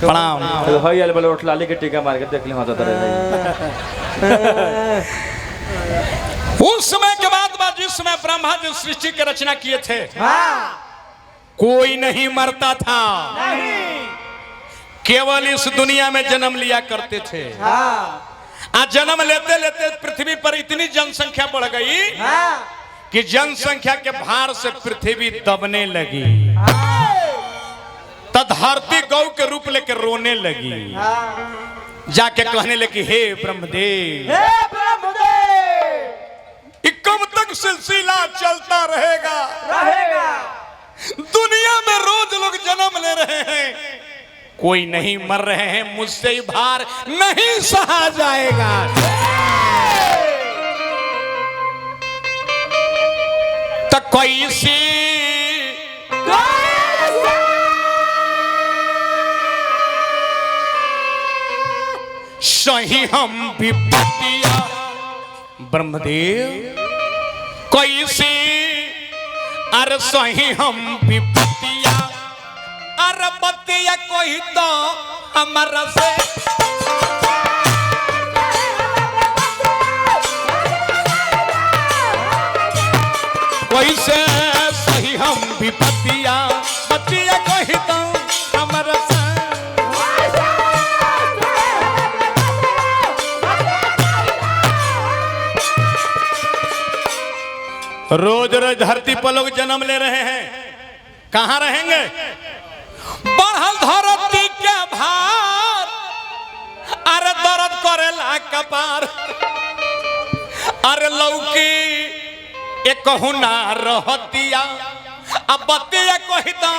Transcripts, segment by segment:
प्रणाम। हई आले बोले उठ लाली के टीका मार के देख ली होता तरह उस समय के बाद जिस समय ब्रह्मा जी सृष्टि की रचना किए थे कोई नहीं मरता था, केवल इस दुनिया में जन्म लिया करते थे। आज जन्म लेते लेते पृथ्वी पर इतनी जनसंख्या बढ़ गई कि जनसंख्या के भार से पृथ्वी दबने लगी, तो धरती गौ के रूप लेकर रोने लगी, जाके कहने लगी हे ब्रह्मदेव, कब तक सिलसिला चलता रहेगा? दुनिया में रोज लोग जन्म ले रहे हैं, कोई नहीं मर रहे हैं, मुझसे भार नहीं सहा जाएगा। तो कैसी सही हम विपत्तियां, ब्रह्मदेव कैसी अरे सही हम विपत्तियां, अरे बत्तियां कोई तो हमारा से कैसे सही हम विपत्तियां, बत्तियां कोई तो हमारा से। रोज रोज धरती पर लोग जन्म ले रहे हैं, कहां रहेंगे? बढ़ल धरती के भार, अरे दर्द करेला कपार, अरे लौकी एक हुना रहतिया, अब बतिया कहता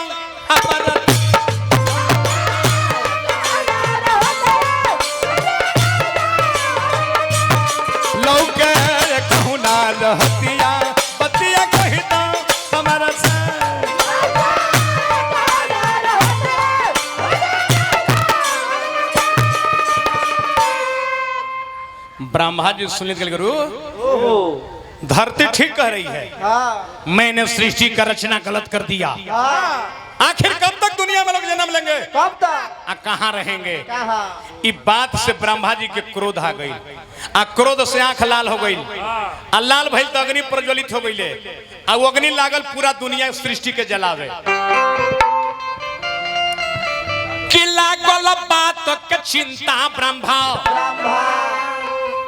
लौके एक हुना रहतिया, बतिया कहता हमारा से। ब्रह्मा जी सुनित गुरु, धरती ठीक कह रही है, मैंने सृष्टि का रचना गलत कर दिया। आखिर कब तक दुनिया में लोग जन्म लेंगे? कब तक? कहाँ रहेंगे? इस बात से ब्रह्मा जी के क्रोध आ गई, क्रोध से आंख लाल हो गई, लाल भइल तो अग्नि प्रज्वलित हो गई, वो अग्नि लागल पूरा दुनिया सृष्टि के जलावे। कि लागल बात के चिंता ब्रह्मा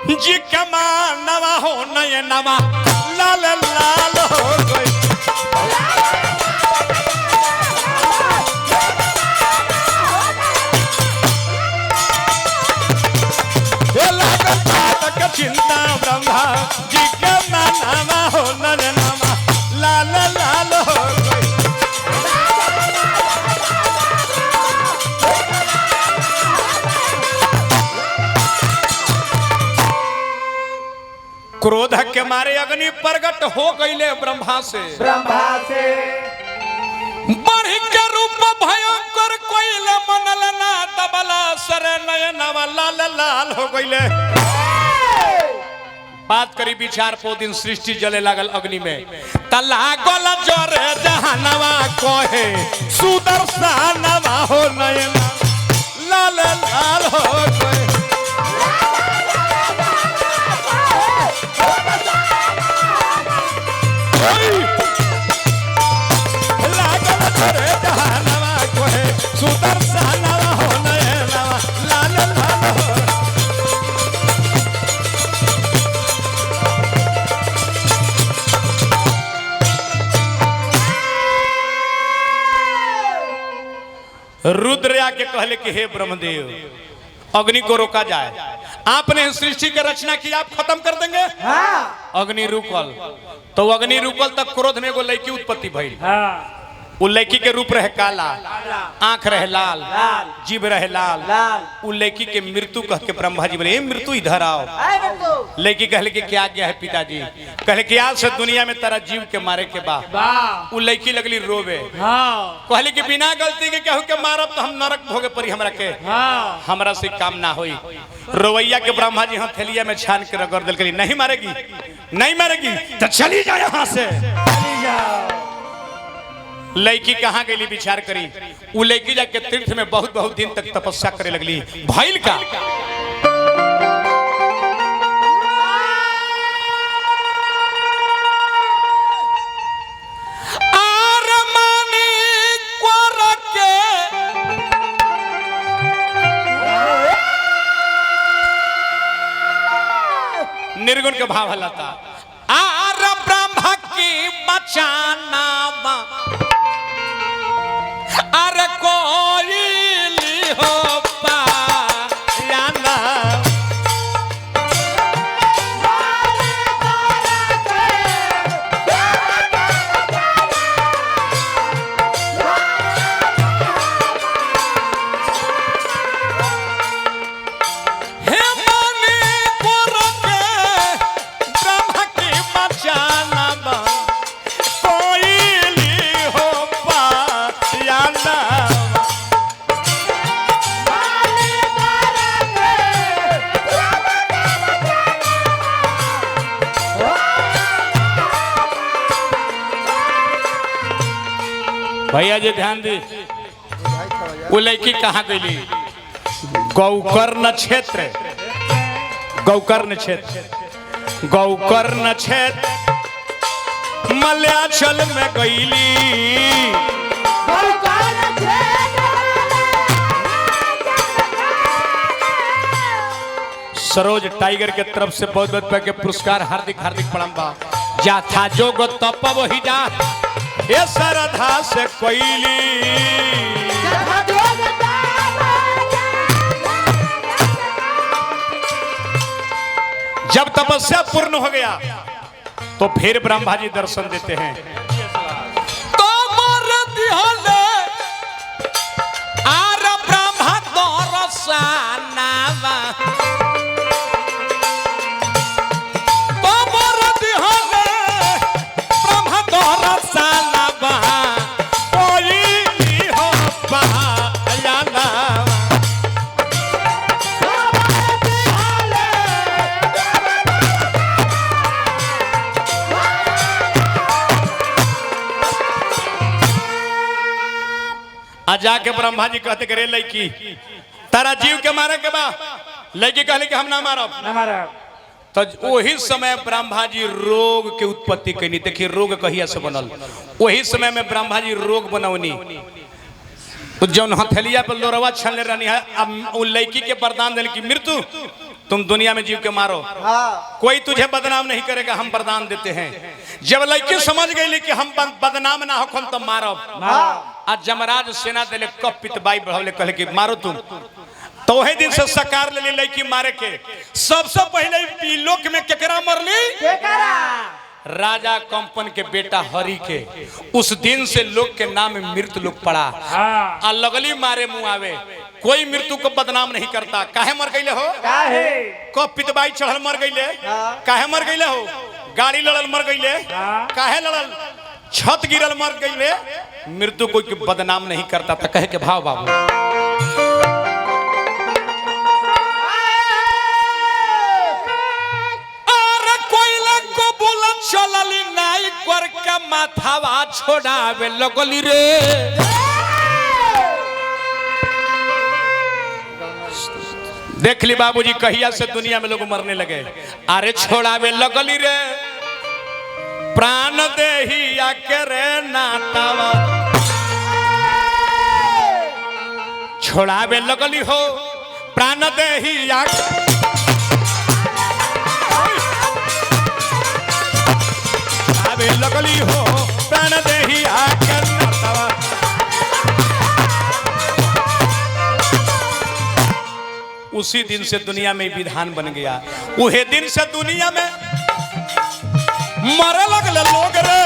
जी के मानवा हो नयनवा लाल लाल हो गई। चिंता ब्रह्मा जी के मानवा हो नयनवा लाल लाल हो गई। क्रोध के मारे अग्नि प्रकट हो गईले ब्रह्मा से बढ़ के रूप भयंकर कोइले मनल ना तबला सरे नयनवा लाल लाल हो गईले। बात करी विचार पो दिन सृष्टि जले लागल अग्नि में, तला गोल जोरे जहानवा कोहे सुदर्शनवा हो नयना लाल लाल हो गए। सुदर्शनवा हो नयना लाल लाल हो। रुद्र आके कहले कि हे ब्रह्मदेव, अग्नि को रोका जाए, आपने सृष्टि की रचना की, आप खत्म कर देंगे? अग्नि रुकल, तो अग्नि रुकल तक क्रोध में एगो लड़की उत्पत्ति भइल। उ लड़की के रूप रहे काला, आंख रहे लाल, जीभ रहे लाल। उ लड़की के मृत्यु कह के ब्रह्मा जी बोले मृत्यु इधर आओ। लड़की कहले कि क्या गया है पिताजी? कहले कि आज से दुनिया में तेरा जीव के मारे के बाद। उ लड़की लगली रोवे, कहले कि बिना गलती के केहू के मारब तो हम नरक भोगे पड़ी हमरा के, हमरा से काम ना होई। रोवैया के ब्रह्मा जी हथेलिया में छान के रगड़ दिल, नहीं मारेगी नहीं मारेगी तो चली जाओ यहाँ से। लड़की कहाँ गई विचार करी। वो लड़की जाके तीर्थ में बहुत बहुत दिन तक तपस्या करे लगली। भइल का निर्गुण के भाव हलाता आर ब्रह्म की बचाना अरे कोई हो पायाना भैया जी ध्यान दी। वो लड़की कहाँ गई? गौकर्ण क्षेत्र, गौकर्ण क्षेत्र, गौकर्ण क्षेत्र मलयाचल में गईली। सरोज टाइगर के तरफ से बहुत बहुत के पुरस्कार हार्दिक हार्दिक प्रणाम बा। जा था जोग तप वही जा ये श्रद्धा से कोईली। जब तपस्या पूर्ण हो गया तो फिर ब्रह्मा जी दर्शन देते हैं। तो आर ब्रह्मा दर्शनावा जाके ब्रह्मा जी कहते करे लड़की तारा जीव के मारे के बा। लड़की कहले कि हम ना मारब। तो वही समय ब्रह्मा जी रोग के उत्पत्ति कैनी। देखिए रोग कहिया से बनल। वही समय में ब्रह्मा जी रोग बनौनी। तो जौन हथेलिया पर लोरवा छलने रहनी है। अब वो लड़की के वरदान देने की मृत्यु तुम दुनिया में जीव के मारो, कोई तुझे बदनाम नहीं करेगा, हम वरदान देते हैं। जब लड़की समझ गई कि हम बदनाम ना हो तो मारब। आज जमराज सेना दिले कप पितबाई बढ़ावले कहले कि मारो तुम। तो वही दिन से सकार ले लड़की मारे के। सबसे पहले लोक में केकरा मरली? राजा कंपन के बेटा हरि के। उस दिन से लोग के नाम में मृत्यु लोग पड़ा। आ लगली मारे मुआवे। कोई मृत्यु को बदनाम नहीं करता। काहे मर गईले हो? कब पितबाई चढ़ल मर गईले? काहे मर गईले हो? गाड़ी लड़ल मर गईले? काहे लड़ल? छत गिरल मर गईले? मृत्यु कोई बदनाम नहीं करता था। कहे के भाव बाबू अरे कोई को बोला चलली नाई कर के माथावा छोड़ावे लगली रे। देख ली बाबूजी कहिया से दुनिया में लोग मरने लगे। अरे छोड़ावे लगली रे प्राण देही आके रे नातावा। छोड़ावे लगली हो प्राण देही आके आवे लगली हो प्राण देही आके नातावा। उसी दिन से दुनिया में विधान बन गया। उहे दिन से दुनिया में मरे लगले लोग रे।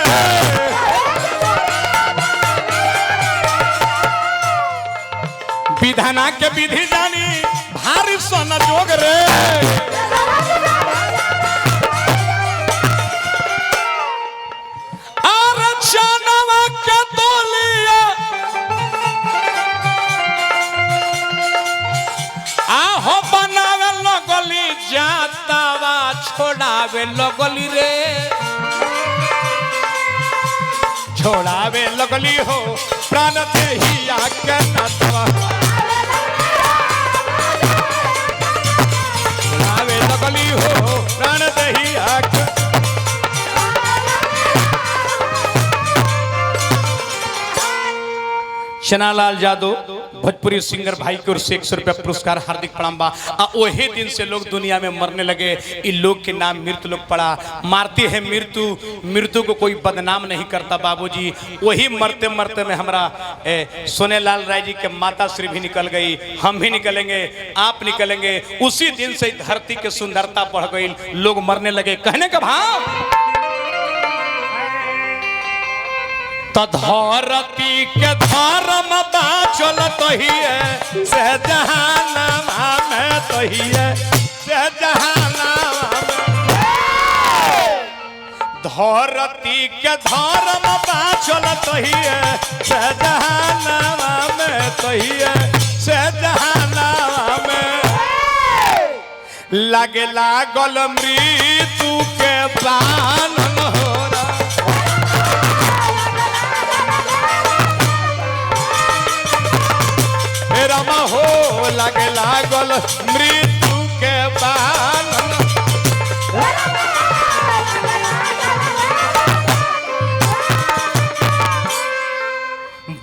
विधाना के विधि जानी भारी सोना जोग रे। और चनवा के तोलिया आहो बनावे लगली जातावा छोड़ावे लगली रे। छोड़ावे लगली हो प्राण देहिया के नाथवा छोड़ावे लगली हो प्राण देहिया के। शनालाल यादव भोजपुरी सिंगर भाई की ओर से 100 रुपया पुरस्कार हार्दिक प्रणाम बा। वही दिन से लोग दुनिया में मरने लगे। इन लोग के नाम मृत्यु लोग पड़ा मारती है मृत्यु, मृत्यु को कोई बदनाम नहीं करता बाबूजी। वही मरते मरते में हमारा सोनेलाल राय जी के माता श्री भी निकल गई, हम भी निकलेंगे, आप निकलेंगे। उसी दिन से धरती की सुंदरता बढ़ गई, लोग मरने लगे। कहने का भाव धरती के धर्म चलत ही है से जहानामा में तो ही है से जहानामा में। धरती के धर्म चलत ही है से जहानामा में तो ही है से जहानामा में। लगे लागल मृत्यु के बान रमा हो लगे लागल मृत्यु के बान।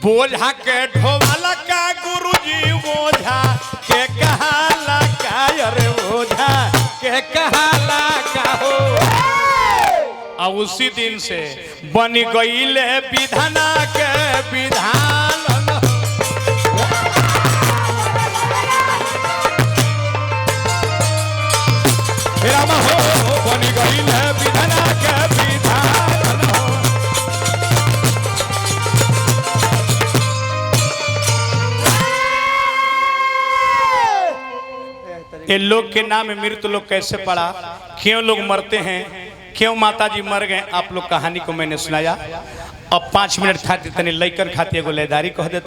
बोझा के ढोवाला का गुरुजी बोझा के कहाला का अरे बोझा के कहाला का हो। और उसी दिन से बन गईले विधाना के विधान। राम हो बनी गई है विधाना के विधान हो। ये लोग के नाम में मृत्यु लोग कैसे पड़ा, क्यों लोग मरते हैं, क्यों माता जी मर गए, आप लोग कहानी को मैंने सुनाया। अब 5 मिनट खाती तनी लइकन खाती एगो लेदारी कह देते।